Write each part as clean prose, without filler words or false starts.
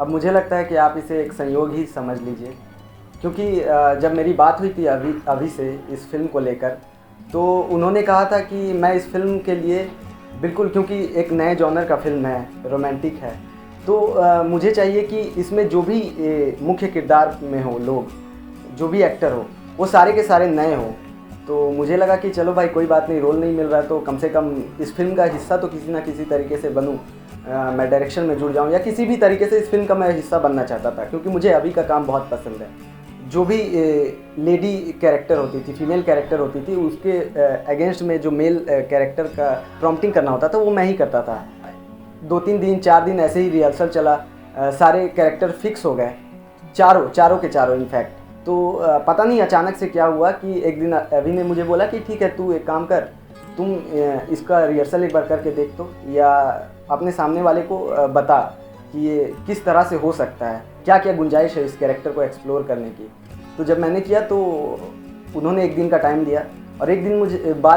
अब मुझे लगता है कि आप इसे एक संयोग ही समझ लीजिए, क्योंकि जब मेरी बात हुई थी अभी से इस फ़िल्म को लेकर, तो उन्होंने कहा था कि मैं इस फ़िल्म के लिए बिल्कुल, क्योंकि एक नए जॉनर का फ़िल्म है, रोमांटिक है, तो मुझे चाहिए कि इसमें जो भी मुख्य किरदार में हो लोग, जो भी एक्टर हो, वो सारे के सारे नए हों। तो मुझे लगा कि चलो भाई कोई बात नहीं, रोल नहीं मिल रहा तो कम से कम इस फ़िल्म का हिस्सा तो किसी ना किसी तरीके से बनूँ, मैं डायरेक्शन में जुड़ जाऊँ या किसी भी तरीके से इस फ़िल्म का मैं हिस्सा बनना चाहता था, क्योंकि मुझे अभी का काम बहुत पसंद है। जो भी लेडी कैरेक्टर होती थी, फीमेल कैरेक्टर होती थी, उसके अगेंस्ट में जो मेल कैरेक्टर का प्रॉम्प्टिंग करना होता था वो मैं ही करता था। 2-3 दिन 4 दिन ऐसे ही रिहर्सल चला, सारे कैरेक्टर फिक्स हो गए, चारों के चारों इनफैक्ट। तो पता नहीं अचानक से क्या हुआ कि एक दिन अभी ने मुझे बोला कि ठीक है, तू एक काम कर, तुम इसका रिहर्सल एक बार करके देख तो, या अपने सामने वाले को बता कि ये किस तरह से हो सकता है, क्या क्या गुंजाइश है इस कैरेक्टर को एक्सप्लोर करने की। तो जब मैंने किया तो उन्होंने एक दिन का टाइम दिया, और एक दिन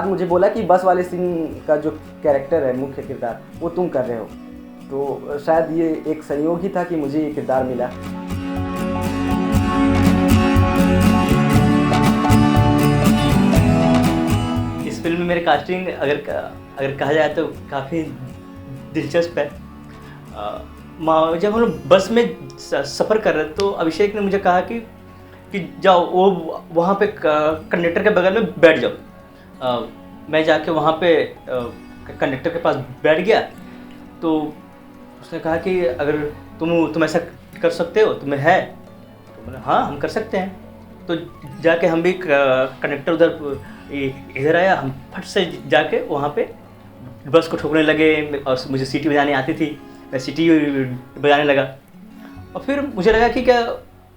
मुझे बोला कि बस वाले सीन का जो कैरेक्टर है, मुख्य किरदार, वो तुम कर रहे हो। तो शायद ये एक संयोग ही था कि मुझे ये किरदार मिला। इस फिल्म में मेरी कास्टिंग अगर कहा जाए तो काफ़ी दिलचस्प है। जब हम लोग बस में सफ़र कर रहे थे तो अभिषेक ने मुझे कहा कि जाओ वो वहाँ पे कंडक्टर के बगल में बैठ जाओ। मैं जाके वहाँ पे कंडक्टर के पास बैठ गया, तो उसने कहा कि अगर तुम ऐसा कर सकते हो, तुम्हें है? तो मैंने हाँ, हम कर सकते हैं। तो जाके हम भी कंडक्टर उधर इधर आया, हम फट से जाके वहाँ पे बस को ठोकने लगे, और मुझे सीटी बजानी आती थी, मैं सीटी बजाने लगा। और फिर मुझे लगा कि क्या,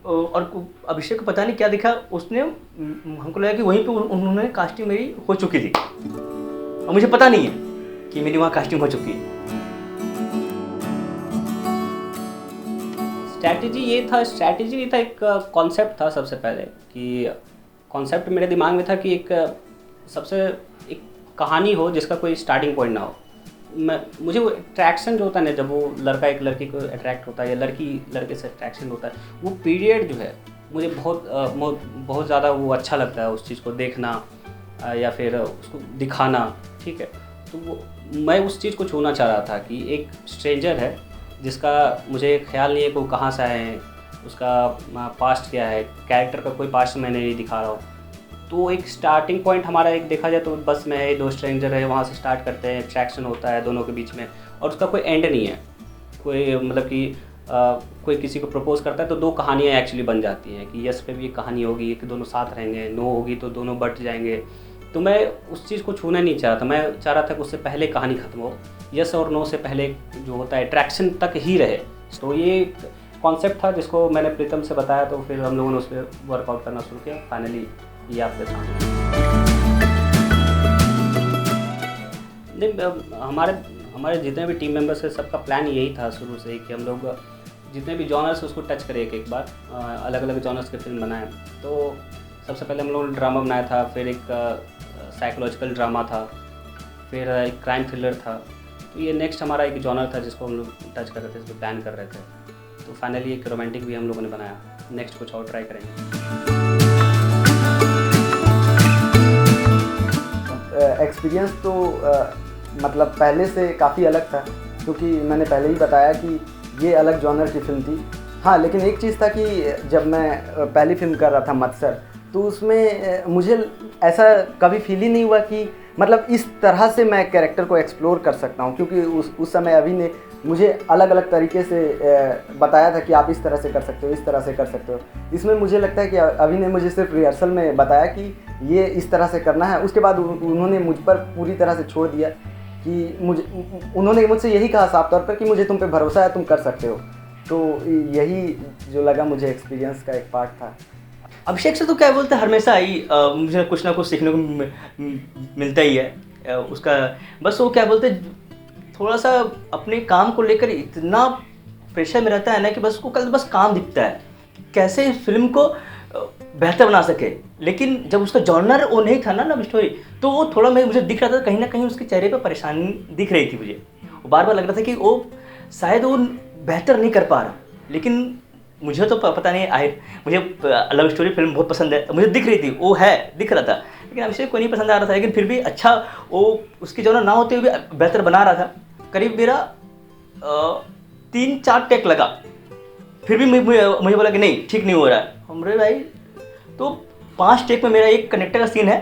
और अभिषेक को पता नहीं क्या दिखा, उसने हमको लगा कि वहीं पे उन्होंने कास्टिंग मेरी हो चुकी थी, और मुझे पता नहीं है कि मेरी वहाँ कास्टिंग हो चुकी है। स्ट्रैटेजी नहीं था, एक कॉन्सेप्ट था। सबसे पहले कि कॉन्सेप्ट मेरे दिमाग में था कि एक कहानी हो जिसका कोई स्टार्टिंग पॉइंट ना हो। मुझे वो अट्रैक्शन जो होता है ना, जब वो लड़का एक लड़की को अट्रैक्ट होता है या लड़की लड़के से अट्रैक्शन होता है, वो पीरियड जो है मुझे बहुत ज़्यादा वो अच्छा लगता है, उस चीज़ को देखना या फिर उसको दिखाना। ठीक है, तो मैं उस चीज़ को छूना चाह रहा था कि एक स्ट्रेंजर है जिसका मुझे ख्याल नहीं है कि वो कहाँ से आए हैं, उसका पास्ट क्या है, कैरेक्टर का कोई पास्ट मैं नहीं दिखा रहा हूँ। तो एक स्टार्टिंग पॉइंट हमारा एक देखा जाए तो बस में है, 2 स्ट्रेंजर है, वहाँ से स्टार्ट करते हैं, अट्रैक्शन होता है दोनों के बीच में, और उसका कोई एंड नहीं है। कोई मतलब कि कोई किसी को प्रपोज करता है तो 2 कहानियाँ एक्चुअली बन जाती हैं कि यस पे भी एक कहानी होगी कि दोनों साथ रहेंगे, नो होगी तो दोनों बट जाएंगे। तो मैं उस चीज़ को छूना नहीं चाह रहा था, मैं चाह रहा था कि उससे पहले कहानी ख़त्म हो, यस और नो से पहले जो होता है अट्रैक्शन तक ही रहे। तो ये कॉन्सेप्ट था जिसको मैंने प्रीतम से बताया, तो फिर हम लोगों ने उस पर वर्कआउट करना शुरू किया। फाइनली ये आपके सामने। नहीं, हमारे जितने भी टीम मेंबर्स हैं सबका प्लान यही था शुरू से ही कि हम लोग जितने भी जॉनर्स उसको टच करें एक बार, अलग अलग जॉनर्स के फिल्म बनाएं। तो सबसे पहले हम लोगों ने ड्रामा बनाया था, फिर एक साइकोलॉजिकल ड्रामा था, फिर एक क्राइम थ्रिलर था। तो ये नेक्स्ट हमारा एक जॉनर था जिसको हम लोग टच कर रहे थे, इसको प्लान कर रहे थे। तो फाइनली एक रोमांटिक भी हम लोगों ने बनाया। नेक्स्ट कुछ और ट्राई करेंगे। एक्सपीरियंस तो मतलब पहले से काफ़ी अलग था, क्योंकि मैंने पहले ही बताया कि ये अलग जॉनर की फ़िल्म थी। हाँ, लेकिन एक चीज़ था कि जब मैं पहली फ़िल्म कर रहा था मत्सर, तो उसमें मुझे ऐसा कभी फील ही नहीं हुआ कि मतलब इस तरह से मैं कैरेक्टर को एक्सप्लोर कर सकता हूँ, क्योंकि उस समय अभी ने मुझे अलग अलग तरीके से बताया था कि आप इस तरह से कर सकते हो, इस तरह से कर सकते हो। इसमें मुझे लगता है कि अभी ने मुझे सिर्फ रिहर्सल में बताया कि ये इस तरह से करना है, उसके बाद उन्होंने मुझ पर पूरी तरह से छोड़ दिया कि उन्होंने मुझसे यही कहा साफ तौर पर कि मुझे तुम पे भरोसा है, तुम कर सकते हो। तो यही जो लगा मुझे एक्सपीरियंस का एक पार्ट था। अभिषेक से तो क्या बोलते हैं, हमेशा ही मुझे कुछ ना कुछ सीखने को मिलता ही है उसका। बस वो क्या बोलते हैं, थोड़ा सा अपने काम को लेकर इतना प्रेशर में रहता है ना कि बस उसको कल बस काम दिखता है कैसे फिल्म को बेहतर बना सके। लेकिन जब उसका जॉनर वो नहीं था ना लव स्टोरी, तो वो थोड़ा मुझे दिख रहा था, कहीं ना कहीं उसके चेहरे पर परेशानी दिख रही थी मुझे। वो बार बार लग रहा था कि वो शायद वो बेहतर नहीं कर पा रहा। लेकिन मुझे तो पता नहीं मुझे लव स्टोरी फिल्म बहुत पसंद है, मुझे दिख रही थी, वो है दिख रहा था, लेकिन अभिषेक को नहीं पसंद आ रहा था। लेकिन फिर भी अच्छा वो उसकी जो ना होते हुए भी बेहतर बना रहा था। करीब मेरा 3-4 टेक लगा, फिर भी मुझे बोला कि नहीं ठीक नहीं हो रहा है। हमरे भाई तो 5 टेक में मेरा एक कनेक्टर का सीन है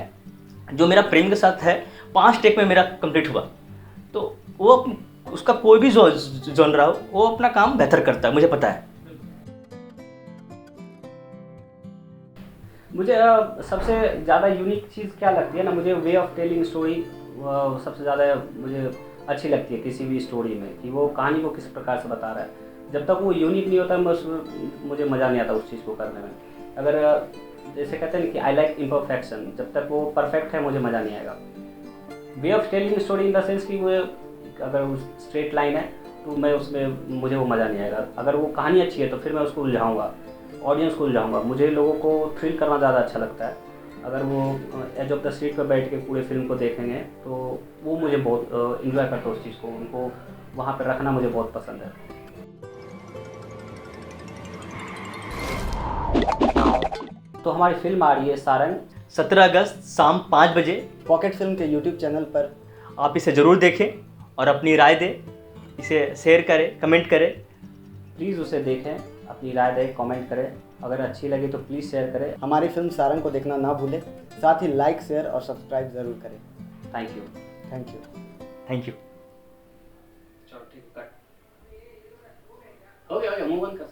जो मेरा प्रेम के साथ है, 5 टेक में मेरा कंप्लीट हुआ। तो वो उसका कोई भी जॉनरा हो वो अपना काम बेहतर करता है, मुझे पता है। मुझे सबसे ज़्यादा यूनिक चीज़ क्या लगती है ना, मुझे वे ऑफ टेलिंग स्टोरी सबसे ज़्यादा मुझे अच्छी लगती है किसी भी स्टोरी में, कि वो कहानी को किस प्रकार से बता रहा है। जब तक वो यूनिक नहीं होता मुझे मज़ा नहीं आता उस चीज़ को करने में। अगर जैसे कहते हैं कि आई लाइक इम्परफेक्शन, जब तक वो परफेक्ट है मुझे मज़ा नहीं आएगा। Way of telling story in the sense कि वो अगर वो स्ट्रेट लाइन है तो मैं उसमें मुझे वो मज़ा नहीं आएगा। अगर वो कहानी अच्छी है तो फिर मैं उसको उलझाऊँगा, ऑडियंस को उलझाऊँगा। मुझे लोगों को थ्रिल करना ज़्यादा अच्छा लगता है। अगर वो एज ऑफ द सीट पर बैठ के पूरे फिल्म को देखेंगे तो वो मुझे बहुत इन्जॉय करता है उस चीज़ को, उनको वहाँ पर रखना मुझे बहुत पसंद है। तो हमारी फिल्म आ रही है सारंग 17 अगस्त शाम 5 बजे। पॉकेट फिल्म के यूट्यूब चैनल पर। आप इसे ज़रूर देखें और अपनी राय दें, इसे शेयर करें, कमेंट करें। प्लीज़ उसे देखें, अपनी राय दें, कमेंट करें। अगर अच्छी लगी तो प्लीज़ शेयर करें। हमारी फिल्म सारंग को देखना ना भूलें, साथ ही लाइक, शेयर और सब्सक्राइब ज़रूर करें। Thank you. Thank you. Thank you. चलो ठीक है, कट। ओके मूव ऑन कर।